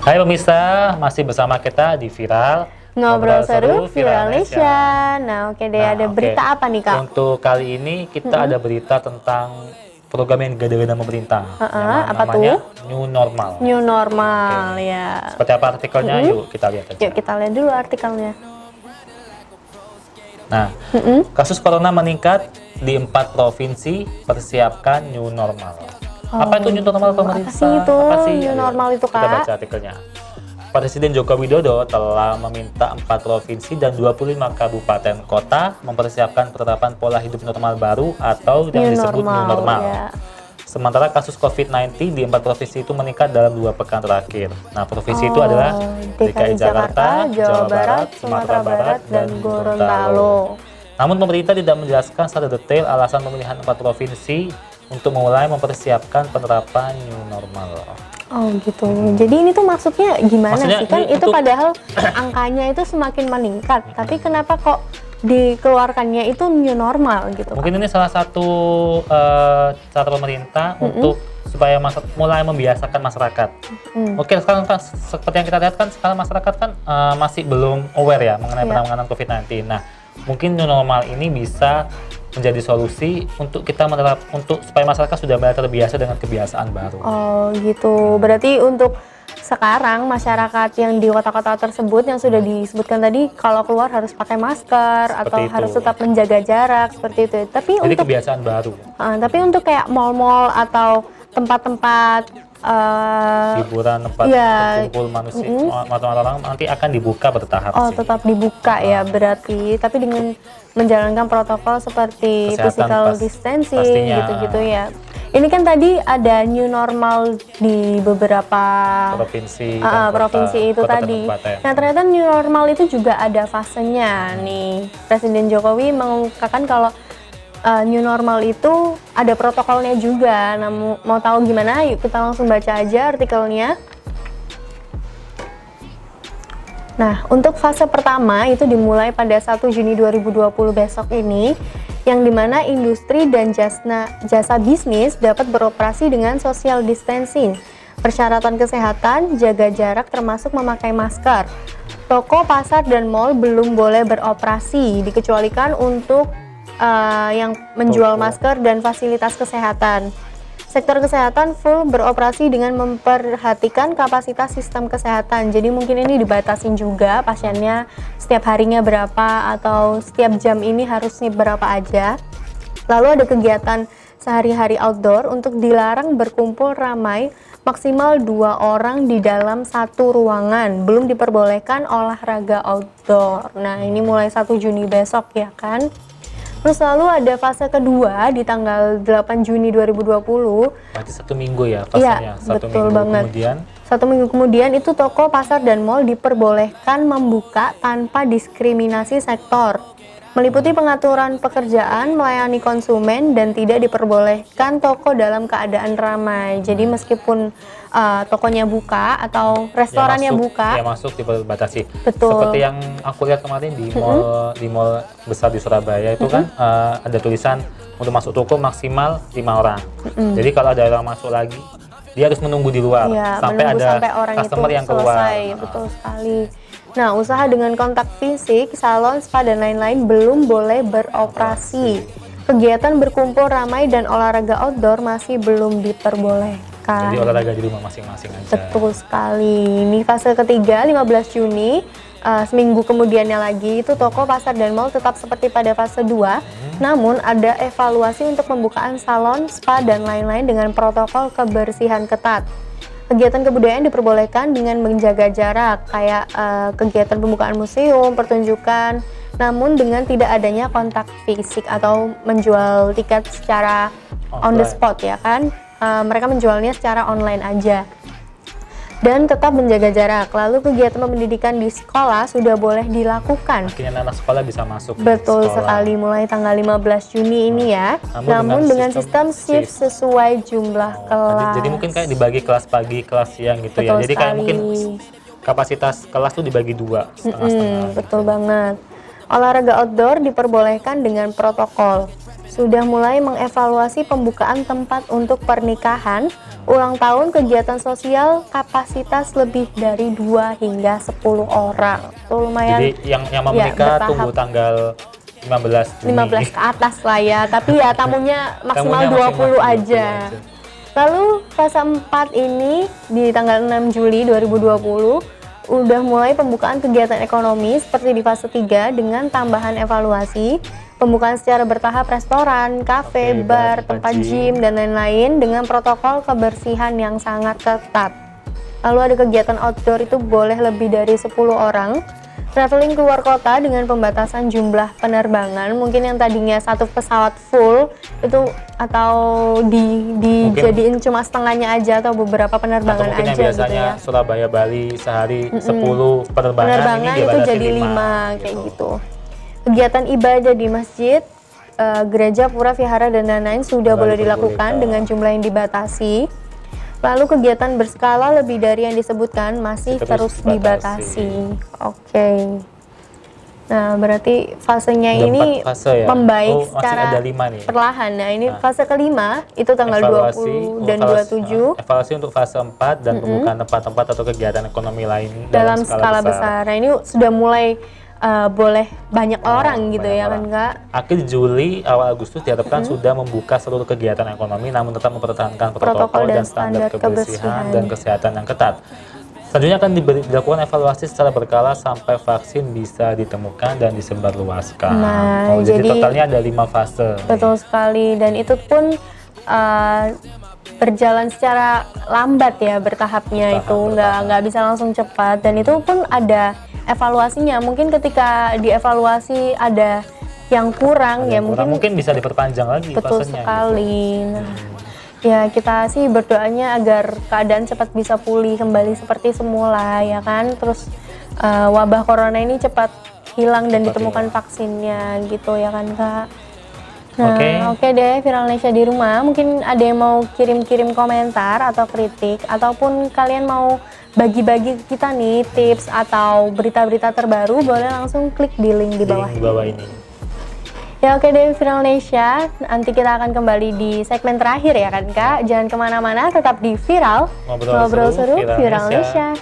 Hai pemirsa, masih bersama kita di Viral Ngobrol seru Viralnesia. Nah, oke deh, ada berita apa nih, Kak? Untuk kali ini kita ada berita tentang program yang digadang-gadang pemerintah, yang Apa namanya tuh? New Normal. New normal, ya. Seperti apa artikelnya? Yuk kita lihat aja. Yuk kita lihat dulu artikelnya. Nah, kasus corona meningkat di 4 provinsi, persiapkan New Normal. Apa itu New Normal pemerintah? Apa sih New Normal itu, Kita Kak? baca artikelnya. Presiden Joko Widodo telah meminta 4 provinsi dan 25 kabupaten kota mempersiapkan penerapan pola hidup normal baru atau yang disebut New Normal. Ya. Sementara kasus COVID-19 di 4 provinsi itu meningkat dalam 2 pekan terakhir. Nah, provinsi itu adalah DKI Jakarta, Jawa Barat, Sumatera Barat, dan Gorontalo. Namun pemerintah tidak menjelaskan secara detail alasan pemilihan 4 provinsi untuk mulai mempersiapkan penerapan New Normal. Oh gitu. Jadi ini tuh maksudnya gimana sih? Kan itu padahal angkanya itu semakin meningkat, tapi kenapa kok dikeluarkannya itu New Normal gitu? Mungkin ini salah satu cara pemerintah untuk supaya mulai membiasakan masyarakat. Oke, sekarang kan seperti yang kita lihat kan sekarang masyarakat kan masih belum aware ya mengenai penanganan COVID-19. Nah, mungkin New Normal ini bisa menjadi solusi untuk kita untuk supaya masyarakat sudah mulai terbiasa dengan kebiasaan baru. Oh gitu. Berarti untuk sekarang masyarakat yang di kota-kota tersebut yang sudah disebutkan tadi, kalau keluar harus pakai masker atau harus tetap menjaga jarak seperti itu. Tapi jadi untuk kebiasaan baru. Tapi untuk kayak mal-mal atau tempat-tempat hiburan, tempat berkumpul manusia, orang nanti akan dibuka bertahap. Tetap dibuka ya berarti, tapi dengan menjalankan protokol seperti physical distancing gitu-gitu ya. Ini kan tadi ada New Normal di beberapa provinsi itu tadi. Nah, ternyata New Normal itu juga ada fasenya nih. Presiden Jokowi mengungkapkan kalau New Normal itu ada protokolnya juga. Nah, mau tahu gimana? Yuk kita langsung baca aja artikelnya. Nah, untuk fase pertama itu dimulai pada 1 Juni 2020 besok ini, yang dimana industri dan jasa bisnis dapat beroperasi dengan social distancing, persyaratan kesehatan, jaga jarak termasuk memakai masker. Toko, pasar, dan mal belum boleh beroperasi, dikecualikan untuk yang menjual masker dan fasilitas kesehatan. Sektor kesehatan full beroperasi dengan memperhatikan kapasitas sistem kesehatan. Jadi mungkin ini dibatasin juga pasiennya setiap harinya berapa atau setiap jam ini harusnya berapa aja. Lalu ada kegiatan sehari-hari outdoor untuk dilarang berkumpul ramai maksimal 2 orang di dalam satu ruangan. Belum diperbolehkan olahraga outdoor. Nah, ini mulai 1 Juni besok ya kan. Terus lalu ada fase kedua di tanggal 8 Juni 2020. Berarti 1 minggu ya fasenya? Iya, betul banget. Satu minggu kemudian itu toko, pasar, dan mal diperbolehkan membuka tanpa diskriminasi sektor. Meliputi pengaturan pekerjaan, melayani konsumen, dan tidak diperbolehkan toko dalam keadaan ramai. Jadi meskipun tokonya buka atau restorannya buka, ya masuk dibatasi. Betul. Seperti yang aku lihat kemarin di mall besar di Surabaya itu kan ada tulisan untuk masuk toko maksimal 5 orang. Jadi kalau ada orang masuk lagi, dia harus menunggu di luar sampai orang customer yang keluar. Betul sekali. Nah, usaha dengan kontak fisik, salon, spa, dan lain-lain belum boleh beroperasi. Kegiatan berkumpul ramai dan olahraga outdoor masih belum diperbolehkan. Jadi olahraga di rumah masing-masing aja. Betul sekali. Ini fase ketiga, 15 Juni. Seminggu kemudiannya lagi, itu toko, pasar, dan mal tetap seperti pada fase 2. Namun, ada evaluasi untuk pembukaan salon, spa, dan lain-lain dengan protokol kebersihan ketat. Kegiatan kebudayaan diperbolehkan dengan menjaga jarak, kayak kegiatan pembukaan museum, pertunjukan, namun dengan tidak adanya kontak fisik atau menjual tiket secara on the spot ya kan. Mereka menjualnya secara online aja. Dan tetap menjaga jarak. Lalu kegiatan pendidikan di sekolah sudah boleh dilakukan. Akhirnya anak sekolah bisa masuk. Betul sekali, mulai tanggal 15 Juni ini ya. Namun dengan sistem shift sesuai jumlah kelas. Jadi mungkin kayak dibagi kelas pagi, kelas siang gitu. Betul ya. Jadi sekali. kayak mungkin kapasitas kelas tuh dibagi 2, setengah-setengah. Betul banget. Olahraga outdoor diperbolehkan dengan protokol. sudah mulai mengevaluasi pembukaan tempat untuk pernikahan, ulang tahun, kegiatan sosial, kapasitas lebih dari 2 hingga 10 orang. Tuh lumayan. Jadi yang mau menikah bertahap. tunggu tanggal 15 Juni. 15 ke atas lah ya, tapi ya tamunya maksimal Tamunya 20 maksimal aja. Lalu fase 4 ini di tanggal 6 Juli 2020 udah mulai pembukaan kegiatan ekonomi seperti di fase 3 dengan tambahan evaluasi, pembukaan secara bertahap restoran, kafe, bar, tempat gym, dan lain-lain dengan protokol kebersihan yang sangat ketat. Lalu ada kegiatan outdoor itu boleh lebih dari 10 orang. Traveling keluar kota dengan pembatasan jumlah penerbangan, mungkin yang tadinya satu pesawat full itu atau dijadiin cuma setengahnya aja atau beberapa penerbangan mungkin aja yang biasanya gitu ya. Surabaya Bali sehari 10 penerbangan ini itu dibatasi jadi 5 5 kayak gitu. Kegiatan ibadah di masjid, gereja, pura, vihara dan lain-lain sudah boleh dilakukan dengan jumlah yang dibatasi. Lalu kegiatan berskala lebih dari yang disebutkan masih terus dibatasi. Oke. Nah, berarti fasenya Ada ini 4 fase ya? membaik masih secara ada 5 nih. perlahan. Nah, ini fase kelima itu tanggal 20 dan 27 Evaluasi untuk fase 4 dan pembukaan tempat-tempat atau kegiatan ekonomi lain dalam skala besar. Nah, ini sudah mulai boleh banyak orang gitu ya kan Kak? Akhir Juli, awal Agustus diharapkan sudah membuka seluruh kegiatan ekonomi namun tetap mempertahankan protokol dan standar kebersihan dan kesehatan yang ketat. Selanjutnya akan dilakukan evaluasi secara berkala sampai vaksin bisa ditemukan dan disebarluaskan. Nah, jadi totalnya ada 5 fase. Betul sekali, dan itu pun berjalan secara lambat ya, bertahapnya itu nggak bisa langsung cepat, dan itu pun ada evaluasinya. Mungkin ketika dievaluasi ada yang kurang mungkin bisa diperpanjang lagi betul fasenya, sekali gitu. Nah, ya kita sih berdoanya agar keadaan cepat bisa pulih kembali seperti semula ya kan, terus wabah corona ini cepat hilang dan ditemukan vaksinnya gitu ya kan Kak. Nah, oke deh, Viralnesia di rumah, mungkin ada yang mau kirim-kirim komentar atau kritik, ataupun kalian mau bagi-bagi kita nih tips atau berita-berita terbaru, boleh langsung klik di link di bawah ini. Ya oke deh, Viralnesia, nanti kita akan kembali di segmen terakhir ya kan Kak. Jangan kemana-mana, tetap di Viral, ngobrol seru Viralnesia.